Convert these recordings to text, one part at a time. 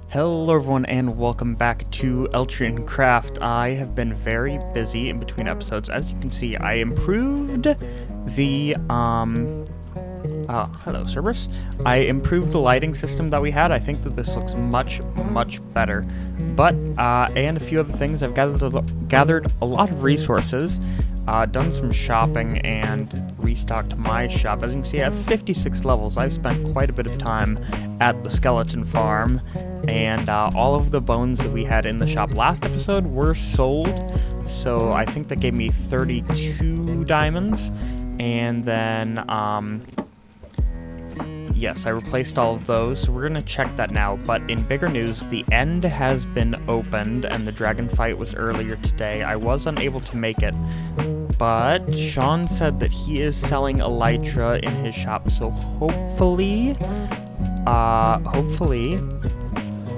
Hello everyone and welcome back to Eltriancraft. I have been very busy in between episodes. As you can see, I improved the hello Cerberus. I improved the lighting system that we had. I think that this looks much better. But and a few other things. I've gathered a lot of resources, done some shopping and restocked my shop. As you can see, I have 56 levels. I've spent quite a bit of time at the skeleton farm, and all of the bones that we had in the shop last episode were sold. So I think that gave me 32 diamonds, and then yes, I replaced all of those, so we're going to check that now. But in bigger news, the end has been opened, and the dragon fight was earlier today. I was unable to make it, but Sean said that he is selling elytra in his shop, so hopefully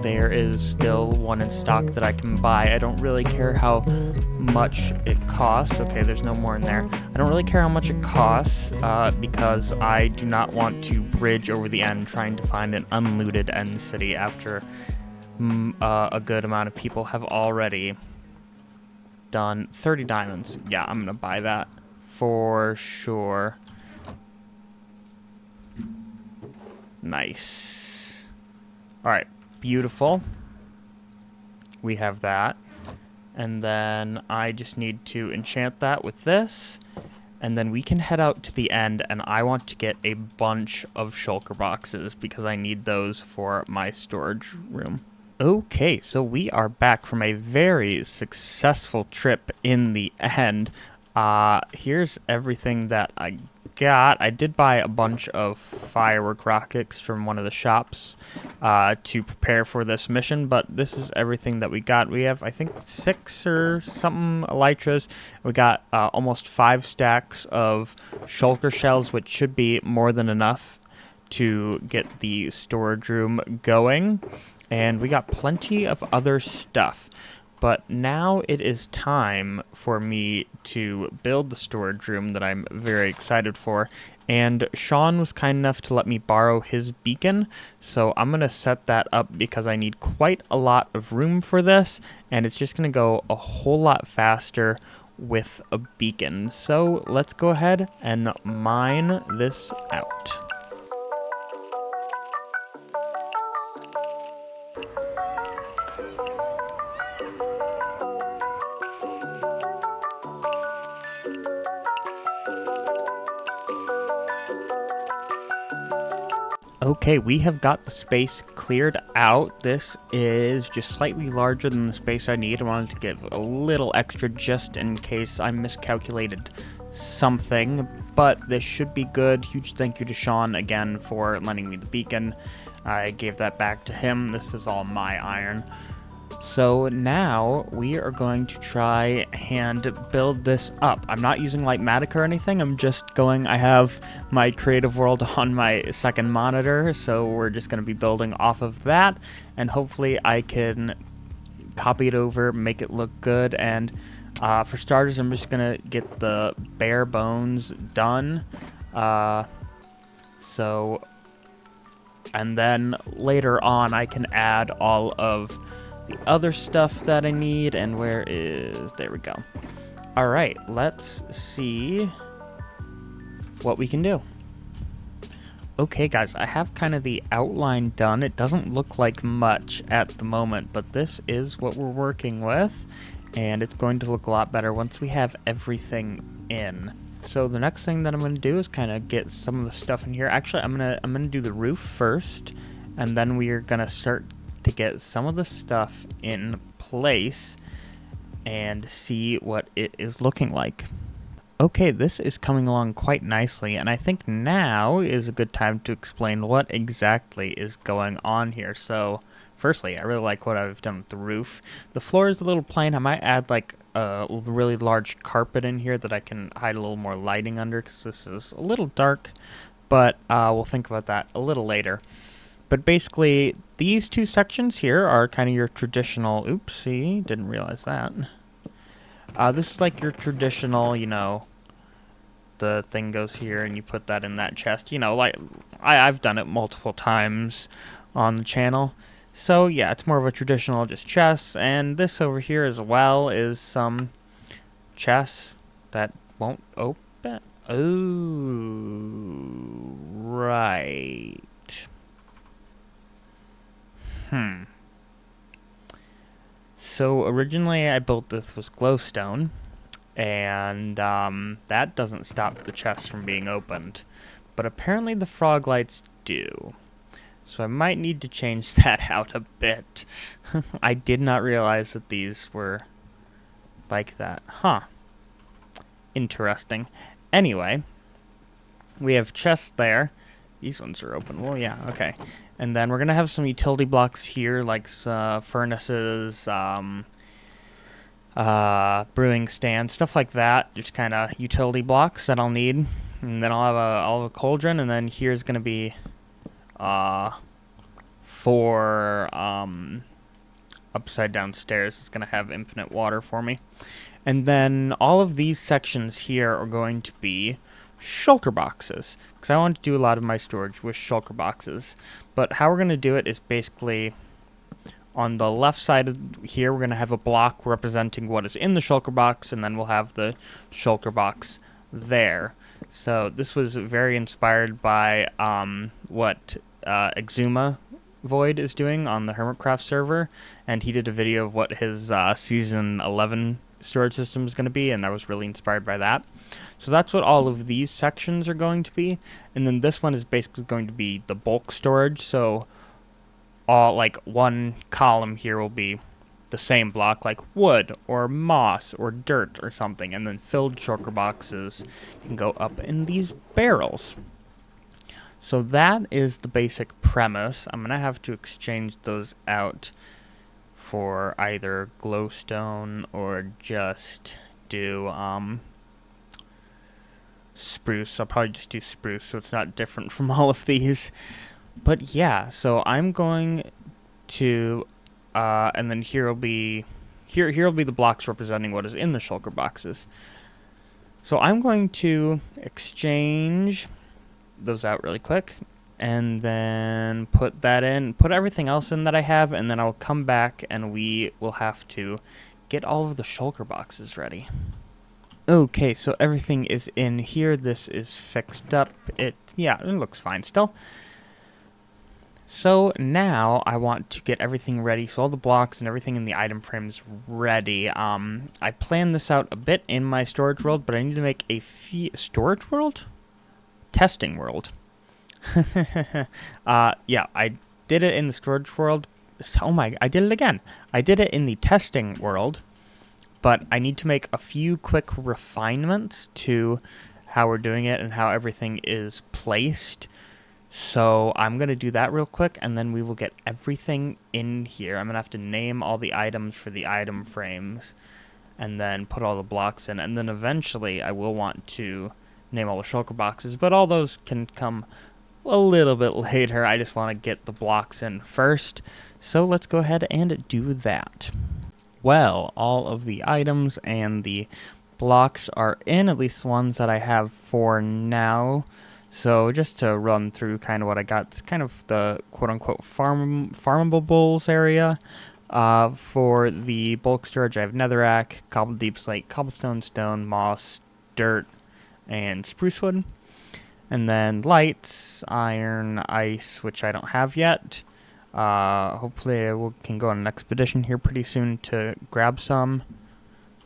there is still one in stock that I can buy. I don't really care how much it costs. Okay, there's no more in there. I don't really care how much it costs because I do not want to bridge over the end trying to find an unlooted end city after a good amount of people have already done 30 diamonds. Yeah, I'm gonna buy that for sure. Nice. All right. Beautiful. We have that. And then I just need to enchant that with this. And then we can head out to the end, and I want to get a bunch of shulker boxes because I need those for my storage room. Okay, so we are back from a very successful trip in the end. Here's everything that I got. I did buy a bunch of firework rockets from one of the shops to prepare for this mission, but this is everything that we got. We have, I think, 6 or something elytras. We got almost 5 stacks of shulker shells, which should be more than enough to get the storage room going. And we got plenty of other stuff. But now it is time for me to build the storage room that I'm very excited for. And Sean was kind enough to let me borrow his beacon. So I'm going to set that up because I need quite a lot of room for this. And it's just going to go a whole lot faster with a beacon. So let's go ahead and mine this out. Okay, we have got the space cleared out. This is just slightly larger than the space I need. I wanted to give a little extra just in case I miscalculated something, but this should be good. Huge thank you to Sean again for lending me the beacon. I gave that back to him. This is all my iron. So now we are going to try and build this up. I'm not using Lightmatic or anything. I'm just going, I have my creative world on my second monitor, so we're just going to be building off of that, and hopefully I can copy it over, make it look good. And for starters, I'm just going to get the bare bones done. And then later on I can add all of the other stuff that I need. And there we go. All right, let's see what we can do. Okay guys, I have kind of the outline done. It doesn't look like much at the moment, but this is what we're working with, and it's going to look a lot better once we have everything in. So the next thing that I'm going to do is kind of get some of the stuff in here. Actually, I'm gonna do the roof first, and then we are gonna start to get some of the stuff in place and see what it is looking like. Okay, this is coming along quite nicely, and I think now is a good time to explain what exactly is going on here. So firstly, I really like what I've done with the roof. The floor is a little plain. I might add like a really large carpet in here that I can hide a little more lighting under, because this is a little dark, but we'll think about that a little later. But basically, these two sections here are kind of your traditional... Oopsie, didn't realize that. This is like your traditional, you know, the thing goes here and you put that in that chest. You know, like, I've done it multiple times on the channel. So yeah, it's more of a traditional just chests, and this over here as well is some chests that won't open. Oh, right. So originally I built this with glowstone, and that doesn't stop the chest from being opened. But apparently the frog lights do. So I might need to change that out a bit. I did not realize that these were like that. Huh. Interesting. Anyway, we have chests there. These ones are open. Well, yeah, okay. And then we're going to have some utility blocks here, like furnaces, brewing stands, stuff like that. Just kind of utility blocks that I'll need. And then I'll have a cauldron, and then here's going to be for upside down stairs. It's going to have infinite water for me. And then all of these sections here are going to be shulker boxes, because I want to do a lot of my storage with shulker boxes. But how we're going to do it is basically on the left side of here, we're going to have a block representing what is in the shulker box, and then we'll have the shulker box there. So this was very inspired by what Exuma Void is doing on the Hermitcraft server, and he did a video of what his season 11 storage system is going to be, and I was really inspired by that. So that's what all of these sections are going to be, and then this one is basically going to be the bulk storage. So all like one column here will be the same block, like wood or moss or dirt or something, and then filled shulker boxes can go up in these barrels. So that is the basic premise. I'm gonna have to exchange those out for either glowstone or just do spruce. I'll probably just do spruce so it's not different from all of these. But yeah, so I'm going to and then here will be the blocks representing what is in the shulker boxes. So I'm going to exchange those out really quick, and then put that in, put everything else in that I have, and then I'll come back and we will have to get all of the shulker boxes ready. Okay, so everything is in here. This is fixed up. It looks fine still. So now I want to get everything ready, so all the blocks and everything in the item frames ready. I planned this out a bit in my storage world, but I need to make a storage world? Testing world. Yeah, I did it in the storage world. Oh my, I did it again. I did it in the testing world, but I need to make a few quick refinements to how we're doing it and how everything is placed. So I'm going to do that real quick, and then we will get everything in here. I'm going to have to name all the items for the item frames, and then put all the blocks in, and then eventually I will want to name all the shulker boxes, but all those can come a little bit later. I just want to get the blocks in first. So let's go ahead and do that. Well, all of the items and the blocks are in, at least the ones that I have for now. So just to run through kind of what I got, it's kind of the quote-unquote farmables area. For the bulk storage, I have netherrack, cobbled deep slate, cobblestone, stone, moss, dirt, and spruce wood. And then lights, iron, ice, which I don't have yet. Hopefully I can go on an expedition here pretty soon to grab some.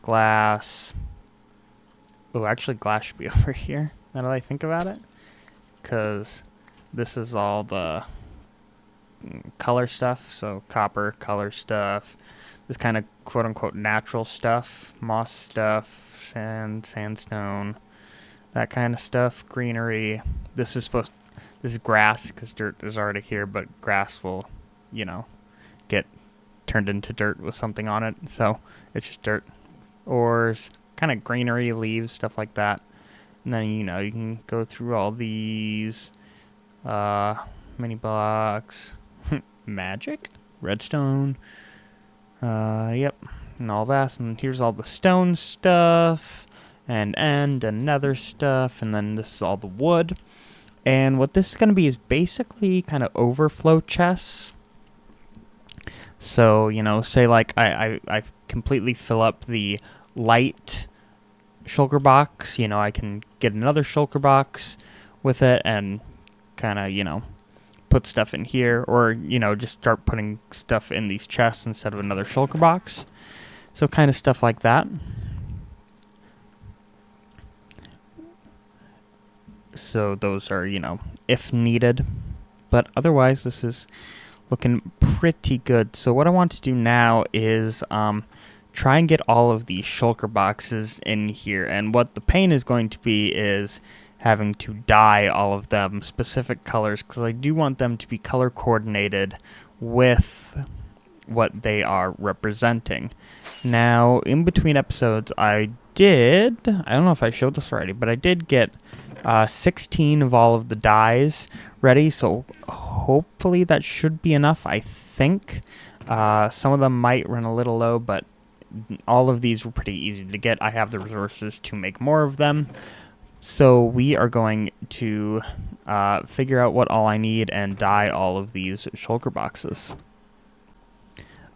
Glass. Oh, actually glass should be over here, now that I think about it. Because this is all the color stuff. So copper, color stuff. This kind of quote-unquote natural stuff. Moss stuff, sandstone. That kind of stuff. Greenery. This is grass, because dirt is already here, but grass will, get turned into dirt with something on it. So it's just dirt. Ores, kind of greenery, leaves, stuff like that. And then, you can go through all these mini blocks. Magic? Redstone. Yep. And all that. And here's all the stone stuff. And nether stuff, and then this is all the wood. And what this is going to be is basically kind of overflow chests. So, you know, say like I completely fill up the light shulker box, you know, I can get another shulker box with it and kind of, you know, put stuff in here, or, you know, just start putting stuff in these chests instead of another shulker box. So kind of stuff like that. So those are, you know, if needed. But otherwise, this is looking pretty good. So what I want to do now is try and get all of these shulker boxes in here. And what the pain is going to be is having to dye all of them specific colors, because I do want them to be color coordinated with what they are representing. Now, in between episodes, I don't know if I showed this already, but I did get 16 of all of the dyes ready, so hopefully that should be enough, I think. Some of them might run a little low, but all of these were pretty easy to get. I have the resources to make more of them. So we are going to figure out what all I need and dye all of these shulker boxes.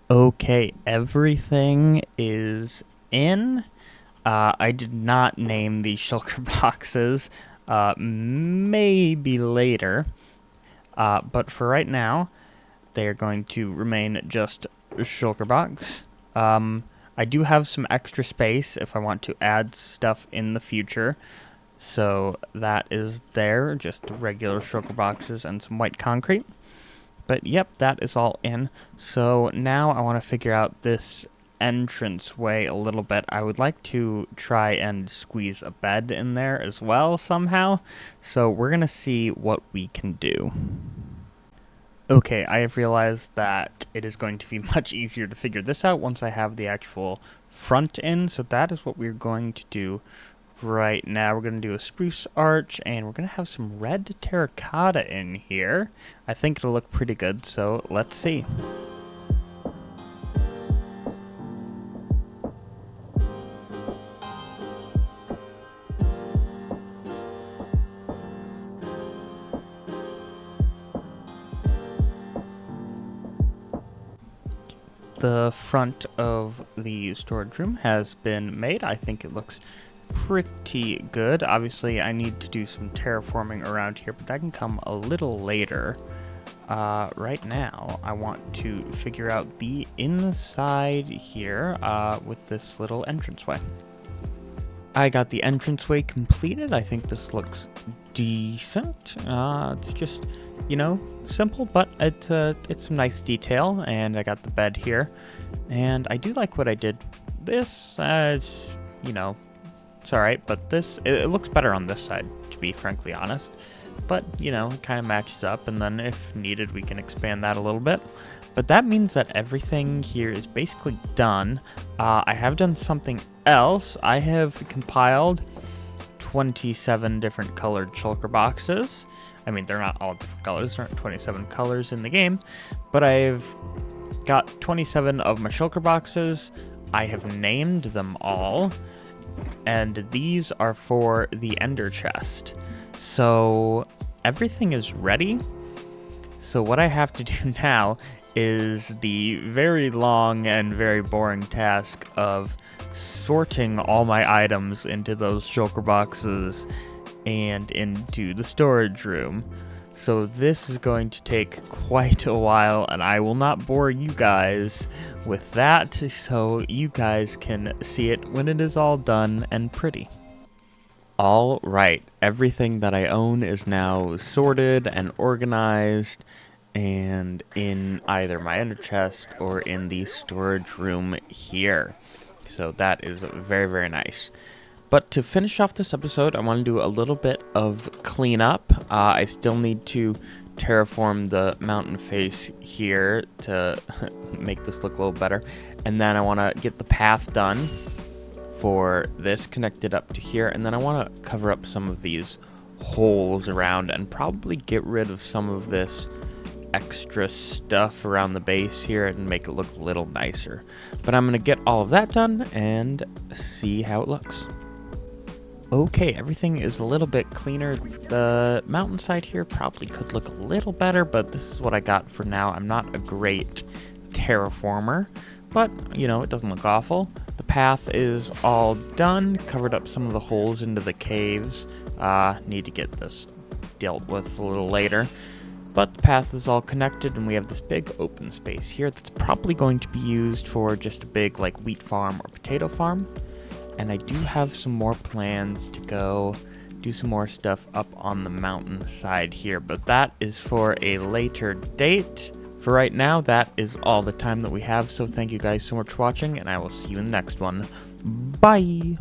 Okay, everything is in. I did not name these shulker boxes. Maybe later. But for right now, they are going to remain just a shulker box. I do have some extra space if I want to add stuff in the future. So that is there, just regular shulker boxes and some white concrete. But yep, that is all in. So now I want to figure out this entrance way a little bit. I would like to try and squeeze a bed in there as well somehow. So we're going to see what we can do. Okay, I have realized that it is going to be much easier to figure this out once I have the actual front in. So that is what we're going to do right now. We're going to do a spruce arch, and we're going to have some red terracotta in here. I think it'll look pretty good, so let's see. The front of the storage room has been made. I think it looks pretty good. Obviously, I need to do some terraforming around here, but that can come a little later. Right now, I want to figure out the inside here with this little entranceway. I got the entranceway completed. I think this looks decent. It's just, you know, simple, but it's some nice detail. And I got the bed here, and I do like what I did. This, you know, it's all right, but this it looks better on this side, to be frankly honest. But you know, it kind of matches up, and then if needed, we can expand that a little bit. But that means that everything here is basically done. I have done something else. I have compiled 27 different colored shulker boxes. I mean, they're not all different colors. There aren't 27 colors in the game, but I've got 27 of my shulker boxes. I have named them all, and these are for the ender chest. So everything is ready. So what I have to do now is the very long and very boring task of sorting all my items into those shulker boxes and into the storage room. So this is going to take quite a while, and I will not bore you guys with that, so you guys can see it when it is all done and pretty. All right, everything that I own is now sorted and organized and in either my ender chest or in the storage room here. So that is very, very nice. But to finish off this episode, I want to do a little bit of cleanup. I still need to terraform the mountain face here to make this look a little better. And then I want to get the path done for this connected up to here. And then I want to cover up some of these holes around and probably get rid of some of this extra stuff around the base here and make it look a little nicer. But I'm going to get all of that done and see how it looks. Okay, everything is a little bit cleaner. The mountainside here probably could look a little better, but this is what I got for now. I'm not a great terraformer, but, you know, it doesn't look awful. The path is all done, covered up some of the holes into the caves. Need to get this dealt with a little later. But the path is all connected, and we have this big open space here that's probably going to be used for just a big, like, wheat farm or potato farm. And I do have some more plans to go do some more stuff up on the mountain side here, but that is for a later date. For right now, that is all the time that we have, so thank you guys so much for watching, and I will see you in the next one. Bye!